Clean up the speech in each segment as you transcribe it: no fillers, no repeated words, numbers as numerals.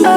Hi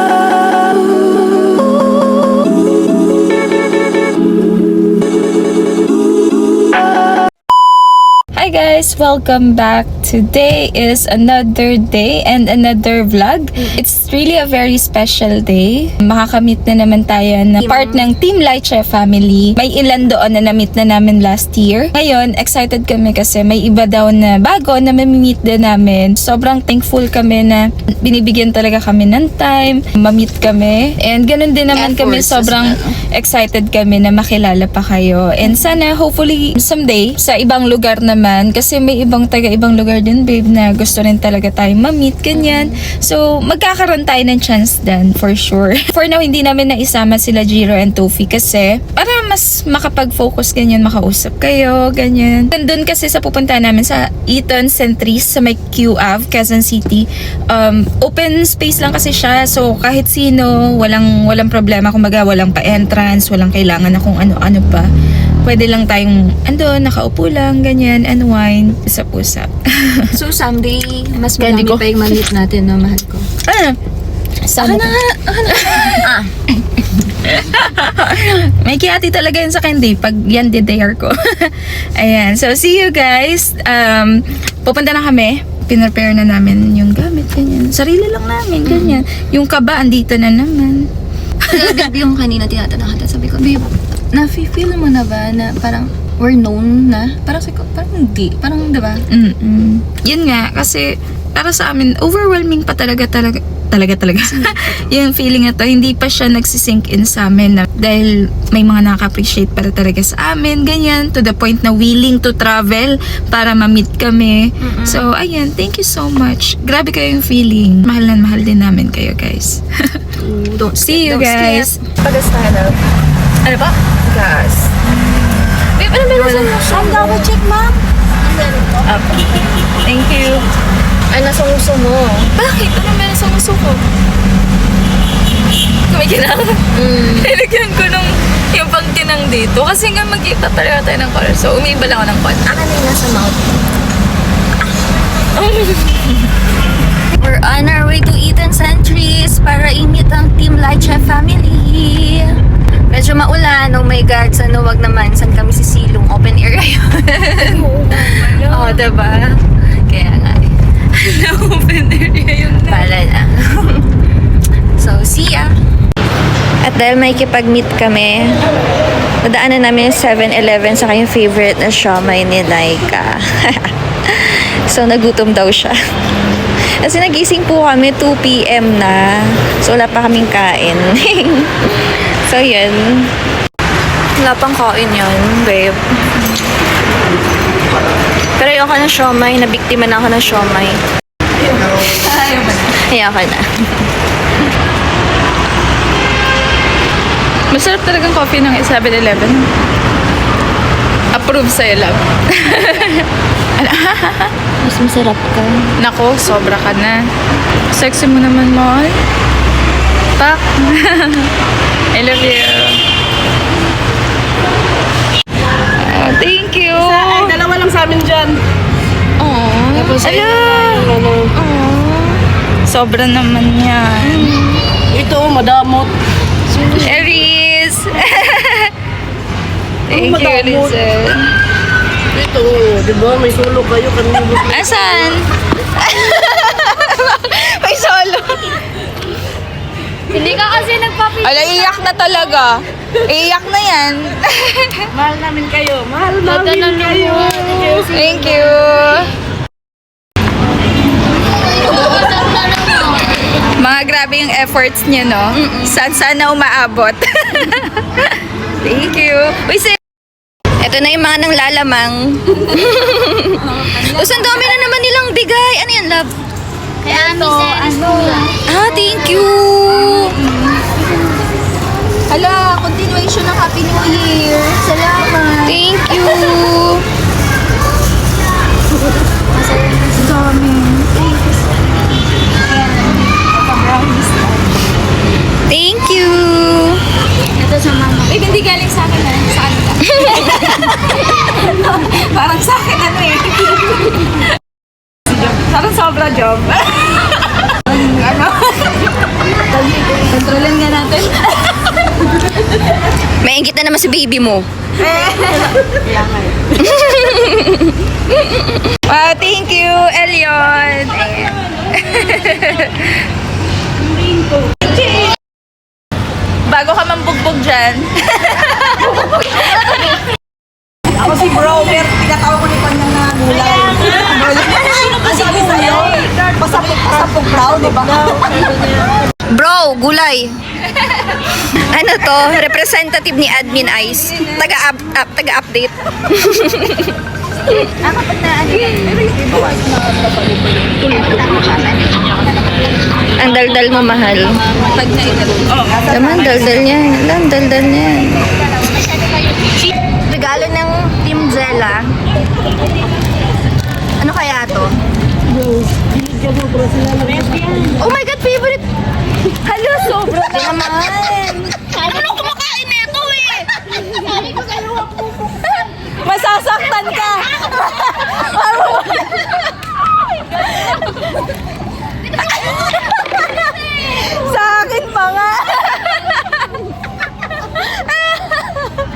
guys! Welcome back. Today is another day and another vlog. It's really a very special day. Makakamit na naman tayo na part ng Team Lightchef family. May ilan doon na na-meet na namin last year. Ngayon, excited kami kasi may iba daw na bago na mamimit din namin. Sobrang thankful kami na binibigyan talaga kami ng time, ma-meet kami. And ganun din naman kami, sobrang excited kami na makilala pa kayo. And sana hopefully someday sa ibang lugar naman, kasi may ibang taga-ibang lugar din, babe, na gusto rin talaga tayong ma-meet, ganyan. So, magkakaroon tayo ng chance din, for sure. For now, hindi namin naisama sila Jiro and Tofi kasi para mas makapag-focus, ganyan, makausap kayo, ganyan. Doon kasi sa pupunta namin sa Eton Centris, sa may QAV, Quezon City, open space lang kasi siya. So, kahit sino, walang problema. Kumbaga, walang pa-entrance, walang kailangan na kung ano-ano pa. Pwede lang tayong nakaupo lang, ganyan, unwind, usap-usap. So, someday, mas marami pa yung ma-meet natin, no, mahal ko. Saka na nga. May kiyati talaga yun sa candy pag yan didare ko. Ayan. So, see you guys. Pupunta na kami. Pinrepare na namin yung gamit, ganyan. Sarili lang namin, ganyan. Yung kaba, andito na naman. Gabi yung kanina tinatanong kita, sabi ko, babe, na-feel mo na ba na parang we're known na? Parang hindi. Parang, diba? Yun nga, kasi para sa amin, overwhelming pa talaga. Yung feeling na to, hindi pa siya nagsisink in sa amin na, dahil may mga nakaka-appreciate para talaga sa amin, ganyan, to the point na willing to travel para ma-meet kami. So, ayan, thank you so much. Grabe kayo yung feeling. Mahal na mahal din namin kayo, guys. See you guys. Pagas tayo na. Ano ba? Gas. Babe, ano meron sa mo? Ang dapat check, ma'am. Thank you. Ay, nasa uso mo. Bakit? Ano meron sa muso ko? Kumikinang? Nilagyan ko nung yung pagkinang dito. Kasi nga mag-iba talaga tayo ng color. So, umiiba lang ako ng konti. Ano yung nasa mouth? We're on our way to Eton Centris para i-meet ang Team Lightchef family. Medyo maulan. Oh my God. Sana wag naman. San kami sisilong? Open area yun. Oo, diba? Kaya nga eh. Open area yun. Pala na. So, see ya! At dahil may kipag-meet kami, nadaanan namin yung 7-Eleven sa kayong favorite na siomay ni Laika. So, nagutom daw siya. Kasi nagising po kami 2 PM na. So, wala pa kaming kain. So, yun. Wala pang kain yun, babe. Pero ayoko ng siomay. Nabiktima na ako ng siomay. Ayoko na. Masarap talagang coffee ng 7-Eleven. Approve sa'yo, love. Mas masarap ka. Nako, sobra ka na. Sexy mo naman, mahal. Pak. I love you. Thank you. Dalawa lang sa amin dyan. Aww. Tapos Sobra naman yan. ito, madamot. Aries! Thank you, madamot. Lizelle. Ito, di ba? May sulo kayo kanina. Asan? May solo. Hindi ka kasi nagpapit. Ala, iyak na talaga. Iyak na yan. Mahal namin kayo. Mahal namin kayo. Thank you. Mga grabe yung efforts niyo, no? Sana umaabot. Thank you. Uy, Ito na yung mga nang lalamang. Tapos ang dami na naman nilang bigay. Ano yan, love? Thank you. hala, continuation ng Happy New Year. Salamat. Thank you. Dami. Thank you. Ito sa mama. Wait, hindi galing sa akin, ha? Sa kanila. Parang sa akin, ano eh. Parang sobra job. Ano? Nainggit na naman si baby mo. Wow, thank you, Elion. Ayan. Bago ka mambugbog dyan. Ako si Bro, pero tinatawag ko ni Panyang na gulay. Kasi ko sa'yo, pasapok daw, di ba? Bro, gulay. Ano to? Representative ni Admin Ice. Taga-update. Ang daldal mo, mahal. Naman, daldal niya. Ang daldal niya. Regalo ng Team Zella. Ano kaya to? Oh my God, favorite! Hala, sobra naman! Ano kumakain nito eh? Sabi ko sa'yo, masasaktan ka! Sa akin pa nga!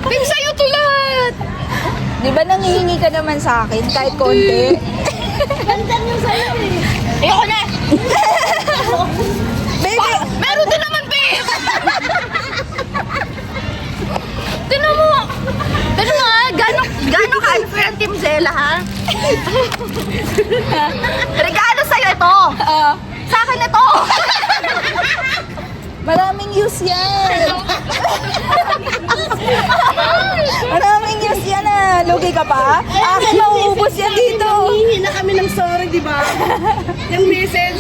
Pin sa'yo to lahat! Di ba nangihingi ka naman sa akin kahit konti? Gandan yung sa'yo eh! Ayoko na! Baby! Meron din naman, babe! Tinan mo! Tinan mo ha! Gano'ng ka-unfair ang Team Zella ha? Regalo sa'yo ito! Sa akin ito! Maraming use yan! Maraming use yan ah! Lugi ka pa? Akin mauubos yan dito! Hihingi na kami ng sorry, di ba? Yung message.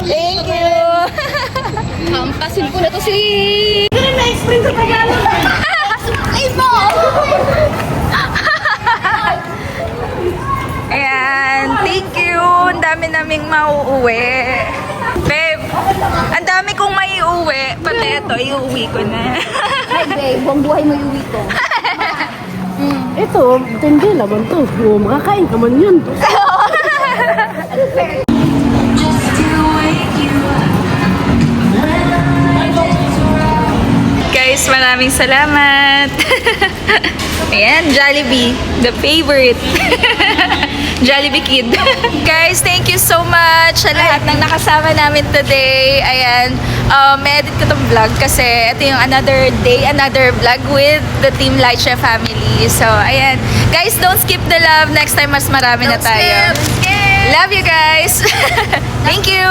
Thank you! Hampasin ko na to si... Ganun na explain sa Tagalog. Ay mo! Ayan, thank you! Ang dami naming mauuwi. Babe, ang dami kong maiuwi. Pati ito, iuwi ko na. Ay, babe, buong buhay mo yung ko. Ito, tindi laman to. Oo, makakain ka man yun. Guys, maraming salamat. Ayan, Jollibee, the favorite. Jollibee Kid. Guys, thank you so much sa lahat ng nakasama namin today. Ayan, edit ko tong vlog kasi ito yung another day, another vlog with the Team Lightshare family. So, ayan. Guys, don't skip the love. Next time, mas marami na tayo. Love you guys. Thank you.